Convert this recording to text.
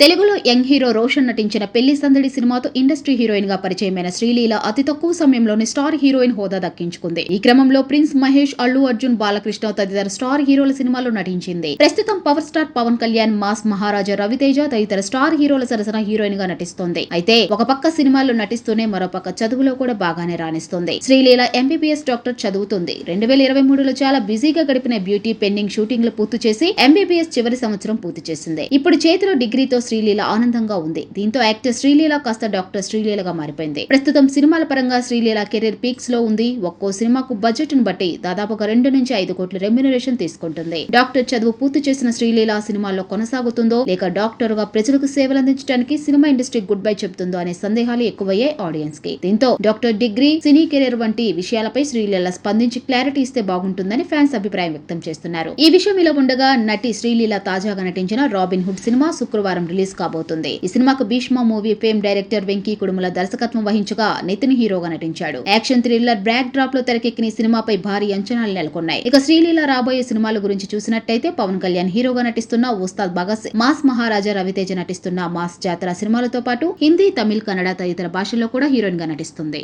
తెలుగులో young hero Roshan నటించిన పెళ్లి సందడి సినిమాతో ఇండస్ట్రీ హీరోయిన్ గా పరిచయమైన శ్రీలీల అతి తక్కువ సమయంలోనే స్టార్ హీరోయిన్ హోదా దక్కించుకుంది. ఈ క్రమంలో ప్రిన్స్ మహేష్, అల్లు అర్జున్, బాలకృష్ణ తదితర స్టార్ హీరోల సినిమాలో నటించింది. ప్రస్తుతం power star Pawan Kalyan, mass Maharaja Raviteja తదితర స్టార్ హీరోల సరసన హీరోయిన్ గా నటిస్తోంది. అయితే ఒక పక్క సినిమాల్లో నటిస్తూనే మరోపక్క చదువులో కూడా బాగానే రాణిస్తోంది. శ్రీలీల ఎంబీబీఎస్ డాక్టర్ చదువుతుంది. 2023లో చాలా బిజీగా గడిపిన బ్యూటీ పెండింగ్ షూటింగ్లు పూర్తి చేసి ఎంబీబీఎస్ చివరి సంవత్సరం పూర్తి చేసింది. ఇప్పుడు చేతిలో డిగ్రీతో శ్రీలీల ఆనందంగా ఉంది. దీంతో యాక్టర్ శ్రీలీల కాస్త డాక్టర్ శ్రీలీలగా మారిపోయింది. ప్రస్తుతం సినిమాల పరంగా శ్రీలీల కెరీర్ పీక్స్ లో ఉంది. ఒక్కో సినిమాకు బడ్జెట్ ను బట్టి దాదాపుగా 2 నుంచి 5 కోట్ల రెమ్యునరేషన్ తీసుకుంటుంది. డాక్టర్ చదువు పూర్తి చేసిన శ్రీలీల సినిమాల్లో కొనసాగుతుందో లేక డాక్టర్ గా ప్రజలకు సేవలందించడానికి సినిమా ఇండస్ట్రీ గుడ్ బై చెప్తుందో అనే సందేహాలు ఎక్కువయ్యాయి ఆడియన్స్ కి. దీంతో డాక్టర్ డిగ్రీ, సినీ కెరీర్ వంటి విషయాలపై శ్రీలీల స్పందించి క్లారిటీ ఇస్తే బాగుంటుందని ఫ్యాన్స్ అభిప్రాయం వ్యక్తం చేస్తున్నారు. ఈ విషయం ఇలా ఉండగా నటి శ్రీలీల తాజాగా నటించిన రాబిన్ హుడ్ సినిమా శుక్రవారం రిలీజ్ కాబోతుంది. ఈ సినిమాకు Bheeshma movie fame director Venky Kudumula దర్శకత్వం వహించగా నితిన్ హీరోగా నటించాడు. యాక్షన్ థ్రిల్లర్ బ్యాక్ డ్రాప్ లో తెరకెక్కిన ఈ సినిమాపై భారీ అంచనాలు నెలకొన్నాయి. ఇక శ్రీలీల రాబోయే సినిమాల గురించి చూసినట్టయితే పవన్ కళ్యాణ్ హీరోగా నటిస్తున్న ఉస్తాద్ భగత్ సింగ్, మాస్ మహారాజా రవితేజ నటిస్తున్న మాస్ జాతర సినిమాలతో పాటు హిందీ, తమిళ్, కన్నడ తదితర భాషల్లో కూడా హీరోయిన్ గా నటిస్తుంది.